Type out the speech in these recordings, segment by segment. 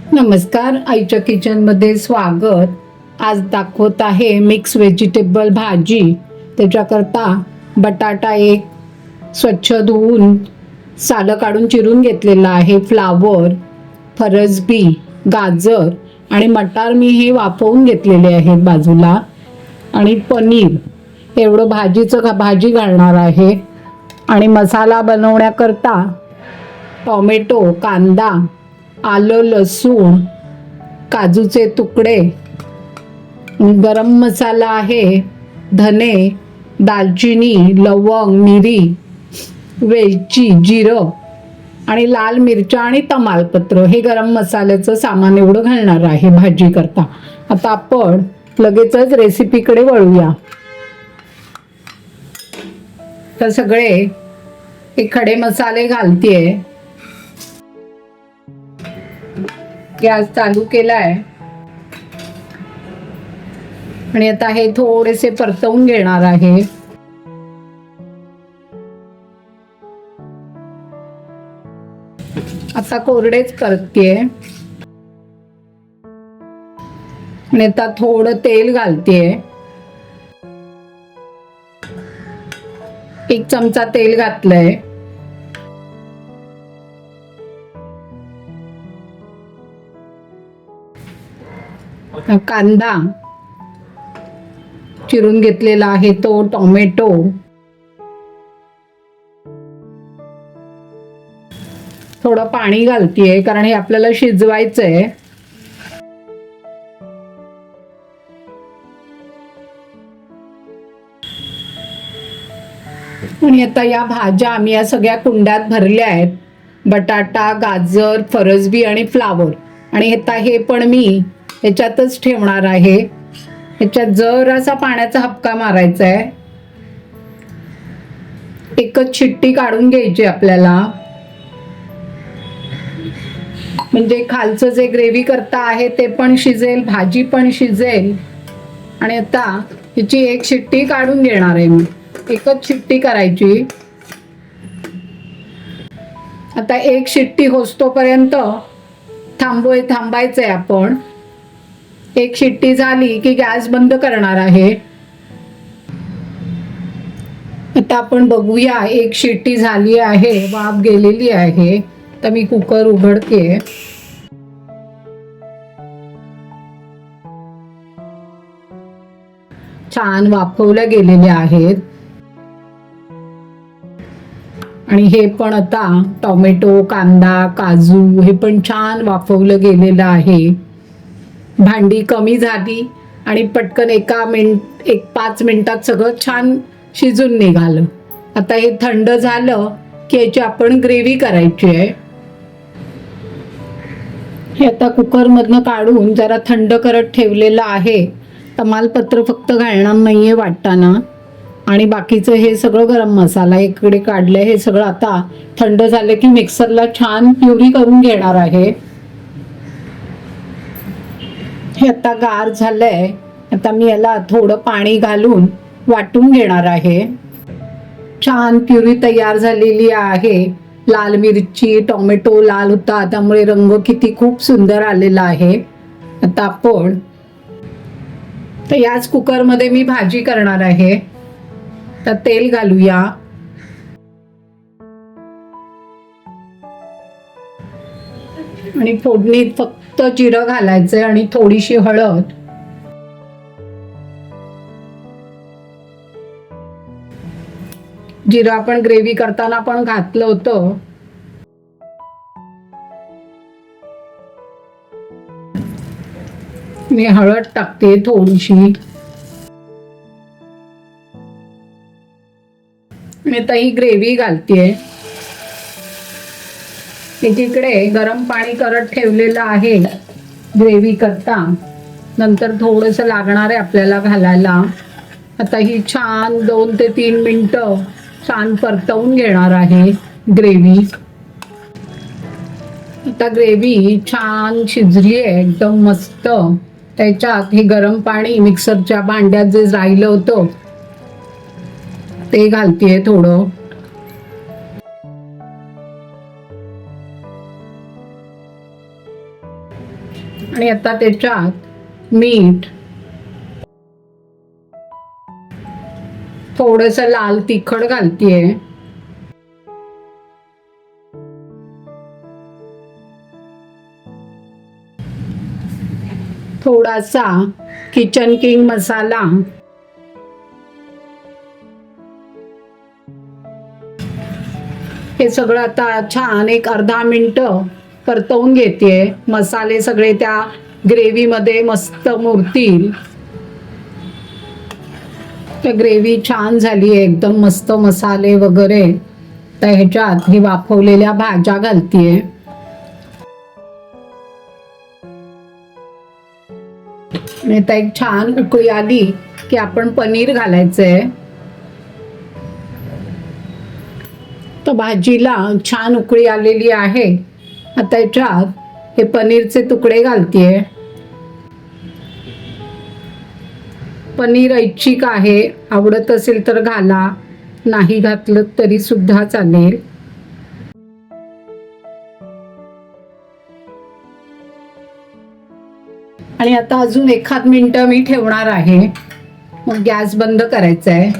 नमस्कार, आईच्या किचनमध्ये स्वागत। आज दाखवत आहे मिक्स व्हेजिटेबल भाजी। त्याच्याकरता बटाटा एक स्वच्छ धुवून सालं काढून चिरून घेतलेला आहे, फ्लावर, फरसबी, गाजर आणि मटार मी हे वाफवून घेतलेले आहेत बाजूला, आणि पनीर एवढं भाजी घालणार आहे। आणि मसाला बनवण्याकरता टोमॅटो, कांदा, आलं, लसूण, काजूचे तुकडे, गरम मसाला आहे, धने, दालचिनी, लवंग, मिरी, वेलची, जिरं आणि लाल मिरच्या आणि तमालपत्र हे गरम मसाल्याचं सामान एवढं घालणार आहे भाजी करता। आता आपण लगेचच रेसिपीकडे वळूया। तर सगळे हे खडे मसाले घालतेय। गॅस चालू केलाय आणि आता हे थोडेसे परतवून घेणार आहे। आता कोरडेच करतेय आणि आता थोडं तेल घालतेय। 1 चमचा तेल घातलंय। कांदा चिरून घेतलेला आहे तो, टोमॅटो, थोडं पाणी घालतेय कारण हे आपल्याला शिजवायचंय। आणि आता या भाज्या आम्ही या सगळ्या कुंड्यात भरल्या आहेत, बटाटा, गाजर, फरसबी आणि फ्लावर। आणि आता हे पण मी ह्याच्यातच ठेवणार आहे। ह्याच्यात जरासा पाण्याचा हबका मारायचा आहे। एकच शिट्टी काढून घ्यायची आपल्याला, म्हणजे खालचं जे ग्रेव्ही करता आहे ते पण शिजेल, भाजी पण शिजेल। आणि आता ह्याची एक शिट्टी काढून घेणार आहे मी, एकच शिट्टी करायची। आता एक शिट्टी होस्तोपर्यंत थांबायचंय आपण। एक शिट्टी झाली की गॅस बंद करणार आहे। आता आपण बघूया, एक शिट्टी झाली आहे, वाफ गेलेली आहे। तर मी कुकर उघडते। छान वाफवल्या गेलेले आहेत। आणि हे पण आता टोमॅटो, कांदा, काजू हे पण छान वाफवलं गेलेलं आहे। भांडी कमी झाली आणि पटकन 5 मिनिटात सगळं छान शिजून निघालं। आता हे थंड झालं की याची आपण ग्रेव्ही करायची आहे। हे आता कुकर मधनं काढून जरा थंड करत ठेवलेलं आहे। तमालपत्र फक्त घालणार नाहीये वाटताना, आणि बाकीचं हे सगळं गरम मसाला इकडे काढलंय। हे सगळं आता थंड झालं की मिक्सरला छान प्युरी करून घेणार आहे। हे आता गार झालंय। आता मी याला थोडं पाणी घालून वाटून घेणार आहे। छान प्युरी तयार झालेली आहे। लाल मिरची, टोमॅटो लाल होता त्यामुळे रंग किती खूप सुंदर आलेला आहे। आता आपण तर याच कुकर मध्ये मी भाजी करणार आहे। तर तेल घालूया। आणि फोडणीत फक्त जिरं घालायचंय आणि थोडीशी हळद। जिरं आपण ग्रेव्ही करताना पण घातलं होतं। मी हळद टाकते थोडीशी। मी आता ही ग्रेव्ही घालतेय। एकीकडे गरम पाणी करत ठेवलेलं आहे ग्रेव्ही करता, नंतर थोडस लागणार आहे आपल्याला घालायला। आता ही छान 2 ते 3 मिनिटं छान परतवून घेणार आहे ग्रेव्ही। आता ग्रेव्ही छान शिजली आहे एकदम मस्त। त्याच्यात हे गरम पाणी मिक्सरच्या भांड्यात जे राहिलं होतं ते घालतेय थोडं। आणि आता त्याच्यात मीठ, थोडस लाल तिखट घालतीये, थोडासा किचन किंग मसाला, हे सगळं आता छान एक अर्धा मिनिट परतवून घेते. मसाले सगळे त्या ग्रेव्ही मध्ये मस्त मुरतील. तर ग्रेव्ही छान झाली आहे एकदम मस्त, मसाले वगैरे. तर ह्याच्यात ही वाफवलेल्या भाज्या घालतीये. आणि आता एक छान उकळी आली की आपण पनीर घालायचंय. तर भाजीला छान उकळी आलेली आहे. आता याच्यात हे पनीरचे तुकडे घालतीये. पनीर ऐच्छिक आहे, आवडत असेल तर घाला, नाही घातलं तरी सुद्धा चालेल. आणि आता अजून एखाद मिनिट मी ठेवणार आहे, मग गॅस बंद करायचा आहे.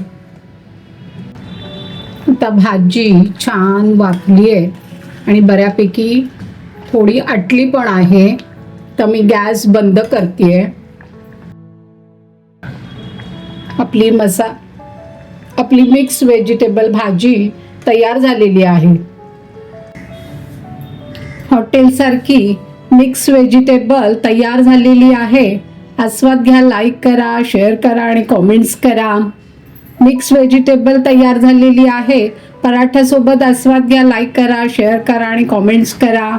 आता भाजी छान वाफली आहे आणि बऱ्यापैकी थोडी आटली पण आहे. तर मी गॅस बंद करतेय. आपली मिक्स व्हेजिटेबल भाजी तयार झालेली आहे. हॉटेल सारखी मिक्स व्हेजिटेबल तयार झालेली आहे. आस्वाद घ्या, लाईक करा, शेअर करा आणि कॉमेंट्स करा. मिक्स व्हेजिटेबल तयार झालेली आहे. पराठ्यासोबत आस्वाद घ्या, लाईक करा, शेअर करा आणि कॉमेंट्स करा.